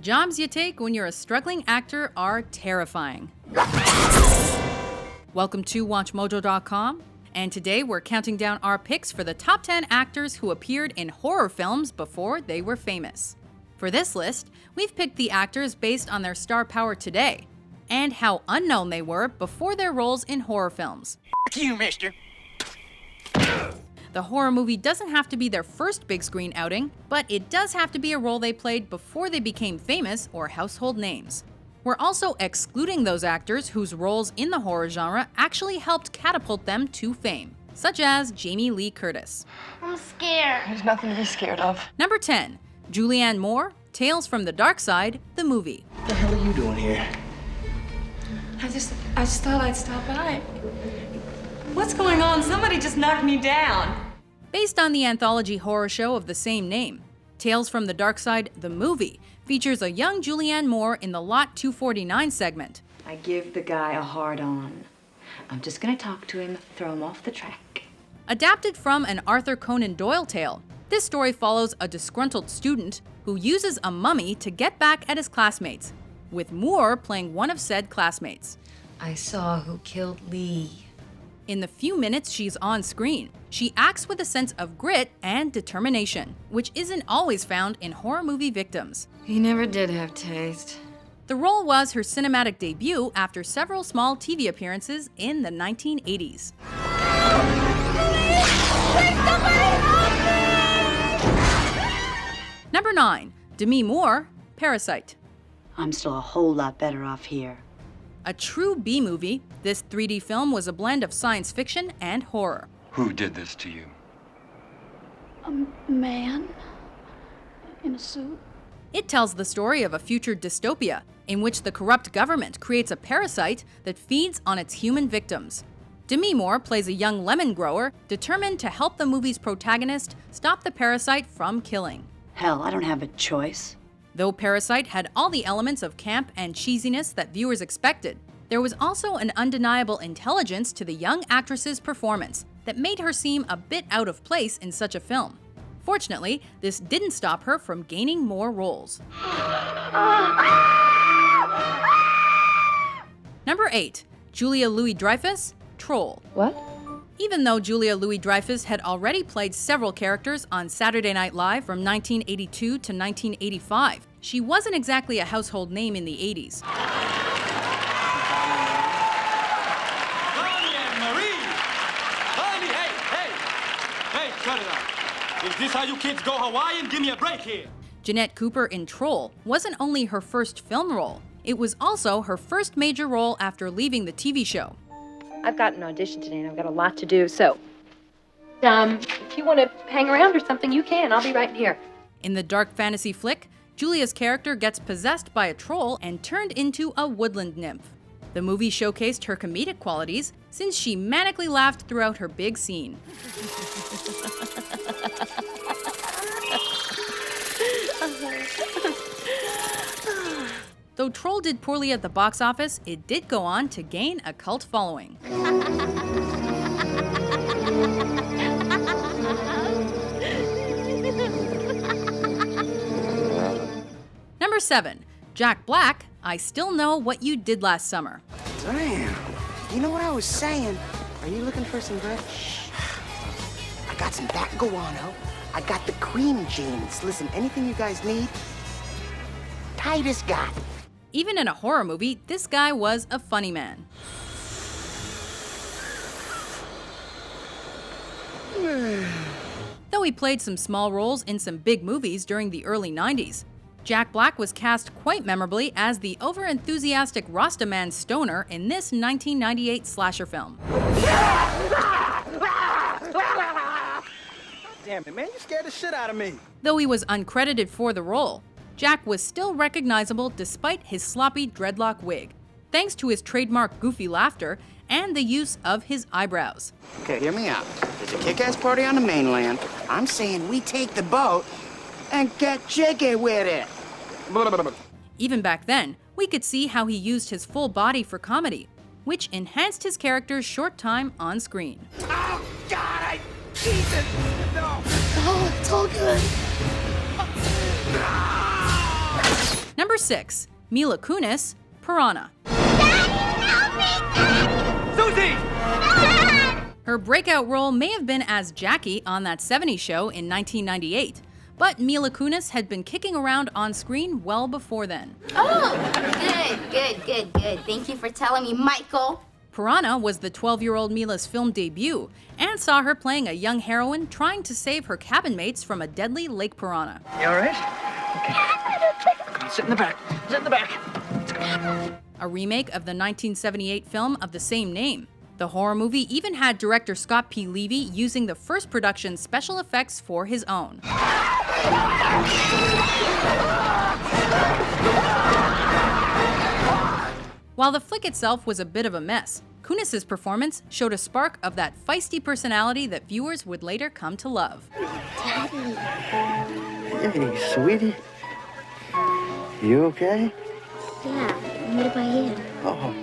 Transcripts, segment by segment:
jobs you take when you're a struggling actor are terrifying. Welcome to WatchMojo.com, and today we're counting down our picks for the top 10 actors who appeared in horror films before they were famous. For this list, we've picked the actors based on their star power today, and how unknown they were before their roles in horror films. F you, mister. The horror movie doesn't have to be their first big screen outing, but it does have to be a role they played before they became famous or household names. We're also excluding those actors whose roles in the horror genre actually helped catapult them to fame, such as Jamie Lee Curtis. I'm scared. There's nothing to be scared of. Number 10, Julianne Moore, Tales from the Darkside, the movie. What the hell are you doing here? I just thought I'd stop by. What's going on? Somebody just knocked me down. Based on the anthology horror show of the same name, Tales from the Darkside, the movie, features a young Julianne Moore in the Lot 249 segment. I give the guy a hard-on. I'm just gonna talk to him, throw him off the track. Adapted from an Arthur Conan Doyle tale, this story follows a disgruntled student who uses a mummy to get back at his classmates, with Moore playing one of said classmates. I saw who killed Lee. In the few minutes she's on screen, she acts with a sense of grit and determination, which isn't always found in horror movie victims. He never did have taste. The role was her cinematic debut after several small TV appearances in the 1980s. Number 9, Demi Moore, Parasite. I'm still a whole lot better off here. A true B-movie, this 3D film was a blend of science fiction and horror. Who did this to you? A man in a suit. It tells the story of a future dystopia in which the corrupt government creates a parasite that feeds on its human victims. Demi Moore plays a young lemon grower determined to help the movie's protagonist stop the parasite from killing. Hell, I don't have a choice. Though Parasite had all the elements of camp and cheesiness that viewers expected, there was also an undeniable intelligence to the young actress's performance that made her seem a bit out of place in such a film. Fortunately, this didn't stop her from gaining more roles. Number 8, Julia Louis-Dreyfus, Troll. What? Even though Julia Louis-Dreyfus had already played several characters on Saturday Night Live from 1982 to 1985, she wasn't exactly a household name in the 80s. Hey, shut it up. Is this how you kids go Hawaiian? Give me a break here. Jeanette Cooper in Troll wasn't only her first film role, it was also her first major role after leaving the TV show. I've got an audition today and I've got a lot to do, so if you want to hang around or something, you can. I'll be right here. In the dark fantasy flick, Julia's character gets possessed by a troll and turned into a woodland nymph. The movie showcased her comedic qualities since she manically laughed throughout her big scene. Though Troll did poorly at the box office, it did go on to gain a cult following. Number 7, Jack Black, I Still Know What You Did Last Summer. Damn. You know what I was saying? Are you looking for some bread? I got some back guano. I got the cream jeans. Listen, anything you guys need, Titus got. Even in a horror movie, this guy was a funny man. Though he played some small roles in some big movies during the early 90s, Jack Black was cast quite memorably as the over-enthusiastic Rastaman stoner in this 1998 slasher film. Damn it, man, you scared the shit out of me. Though he was uncredited for the role, Jack was still recognizable despite his sloppy dreadlock wig, thanks to his trademark goofy laughter and the use of his eyebrows. Okay, hear me out. There's a kick-ass party on the mainland. I'm saying we take the boat and get jiggy with it. Even back then, we could see how he used his full body for comedy, which enhanced his character's short time on screen. Oh, God, Jesus! No! Oh, it's all good. Number 6. Mila Kunis, Piranha. Susie! Her breakout role may have been as Jackie on That 70s Show in 1998, but Mila Kunis had been kicking around on screen well before then. Oh, good. Thank you for telling me, Michael. Piranha was the 12-year-old Mila's film debut, and saw her playing a young heroine trying to save her cabin mates from a deadly lake piranha. You all right? Okay. Come on, sit in the back. Sit in the back. A remake of the 1978 film of the same name. The horror movie even had director Scott P. Levy using the first production special effects for his own. While the flick itself was a bit of a mess, Kunis' performance showed a spark of that feisty personality that viewers would later come to love. Hey, sweetie. You okay? Yeah, what about you? Oh,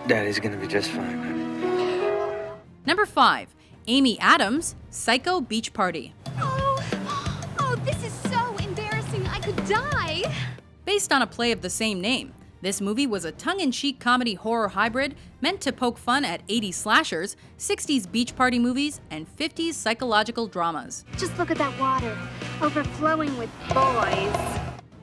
Daddy's gonna be just fine, honey. Number 5. Amy Adams, Psycho Beach Party. Oh, this is so embarrassing. I could die. Based on a play of the same name, this movie was a tongue-in-cheek comedy horror hybrid meant to poke fun at 80s slashers, 60s beach party movies, and 50s psychological dramas. Just look at that water, overflowing with boys.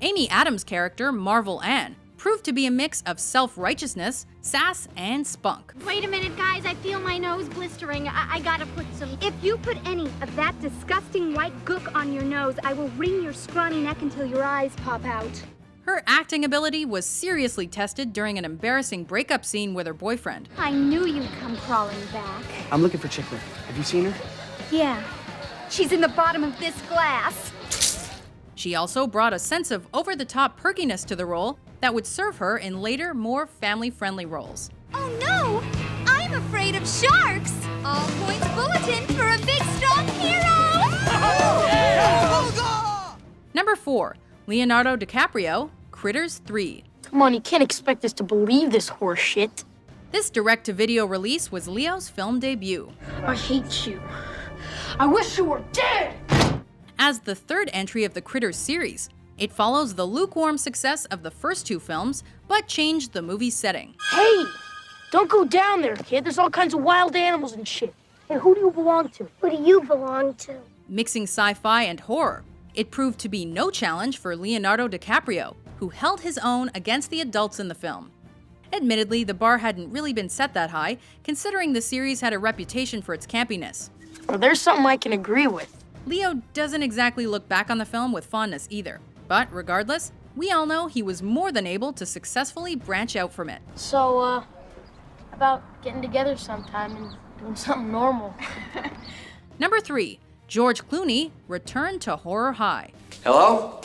Amy Adams' character, Marvel Ann, proved to be a mix of self-righteousness, sass, and spunk. Wait a minute, guys. I feel my nose blistering. I gotta put some... If you put any of that disgusting white gook on your nose, I will wring your scrawny neck until your eyes pop out. Her acting ability was seriously tested during an embarrassing breakup scene with her boyfriend. I knew you'd come crawling back. I'm looking for Chickler. Have you seen her? Yeah. She's in the bottom of this glass. She also brought a sense of over-the-top perkiness to the role that would serve her in later, more family-friendly roles. Oh no! I'm afraid of sharks! All points bulletin for a big, strong hero! Number 4. Leonardo DiCaprio, Critters 3. Come on, you can't expect us to believe this horse shit. This direct-to-video release was Leo's film debut. I hate you. I wish you were dead! As the third entry of the Critters series, it follows the lukewarm success of the first 2 films, but changed the movie's setting. Hey! Don't go down there, kid. There's all kinds of wild animals and shit. Hey, who do you belong to? Who do you belong to? Mixing sci-fi and horror, it proved to be no challenge for Leonardo DiCaprio, who held his own against the adults in the film. Admittedly, the bar hadn't really been set that high, considering the series had a reputation for its campiness. Well, there's something I can agree with. Leo doesn't exactly look back on the film with fondness either, but regardless, we all know he was more than able to successfully branch out from it. So, about getting together sometime and doing something normal. Number 3. George Clooney returned to Horror High. Hello?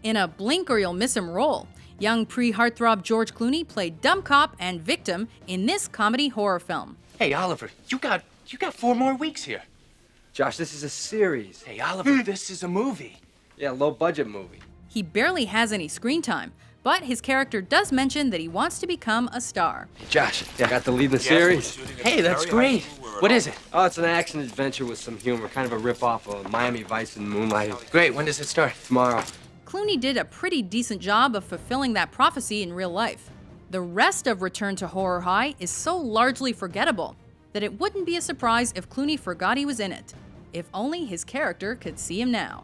In a blink or you'll miss him role, young pre-heartthrob George Clooney played dumb cop and victim in this comedy horror film. Hey, Oliver, you got 4 more weeks here. Josh, this is a series. Hey, Oliver, this is a movie. Yeah, low-budget movie. He barely has any screen time, but his character does mention that he wants to become a star. Hey, Josh, I got the lead in the series. Hey, that's great. What is it? Oh, it's an action-adventure with some humor, kind of a rip-off of Miami Vice and Moonlight. Great, when does it start? Tomorrow. Clooney did a pretty decent job of fulfilling that prophecy in real life. The rest of Return to Horror High is so largely forgettable that it wouldn't be a surprise if Clooney forgot he was in it. If only his character could see him now.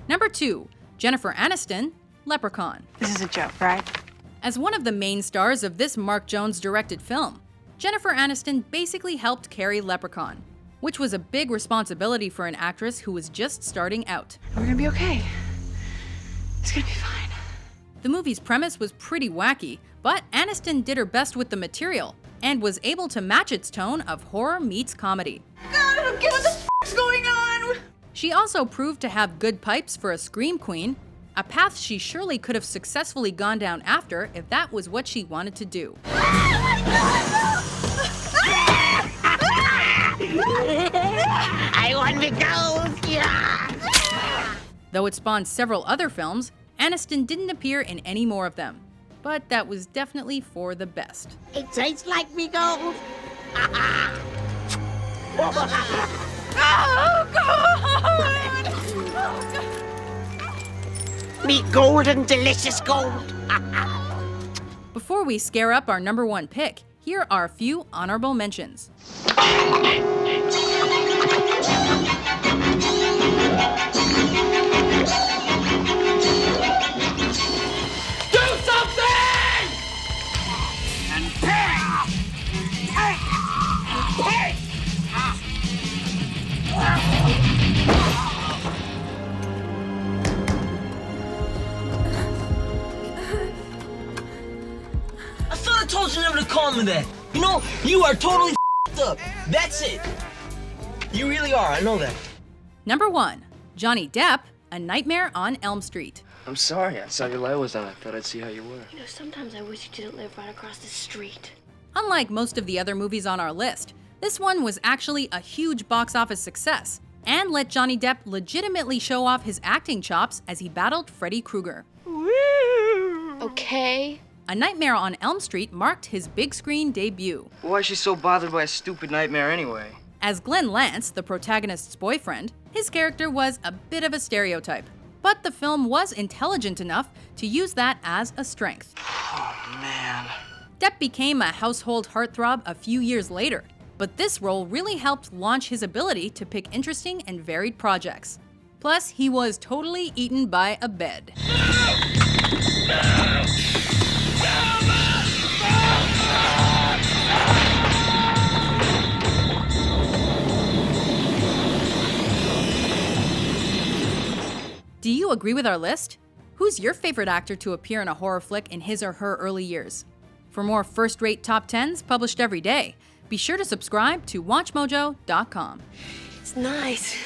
Number 2. Jennifer Aniston, Leprechaun. This is a joke, right? As one of the main stars of this Mark Jones-directed film, Jennifer Aniston basically helped carry Leprechaun, which was a big responsibility for an actress who was just starting out. We're gonna be okay. It's gonna be fine. The movie's premise was pretty wacky, but Aniston did her best with the material and was able to match its tone of horror meets comedy. God, I don't get what the f***'s going on! She also proved to have good pipes for a scream queen, a path she surely could have successfully gone down after if that was what she wanted to do. I want to go! Yeah. Though it spawned several other films, Aniston didn't appear in any more of them. But that was definitely for the best. It tastes like me gold. Meet golden, delicious gold. Before we scare up our number one pick, here are a few honorable mentions. I thought I told you never to call me that. You know, you are totally f***ed up. That's it. You really are, I know that. Number 1. Johnny Depp, A Nightmare on Elm Street. I'm sorry. I saw your light was on. I thought I'd see how you were. You know, sometimes I wish you didn't live right across the street. Unlike most of the other movies on our list, this one was actually a huge box office success and let Johnny Depp legitimately show off his acting chops as he battled Freddy Krueger. Okay. A Nightmare on Elm Street marked his big screen debut. Why is she so bothered by a stupid nightmare anyway? As Glenn Lance, the protagonist's boyfriend, his character was a bit of a stereotype, but the film was intelligent enough to use that as a strength. Oh, man. Depp became a household heartthrob a few years later, but this role really helped launch his ability to pick interesting and varied projects. Plus, he was totally eaten by a bed. Do you agree with our list? Who's your favorite actor to appear in a horror flick in his or her early years? For more first-rate top 10s published every day, be sure to subscribe to WatchMojo.com. It's nice.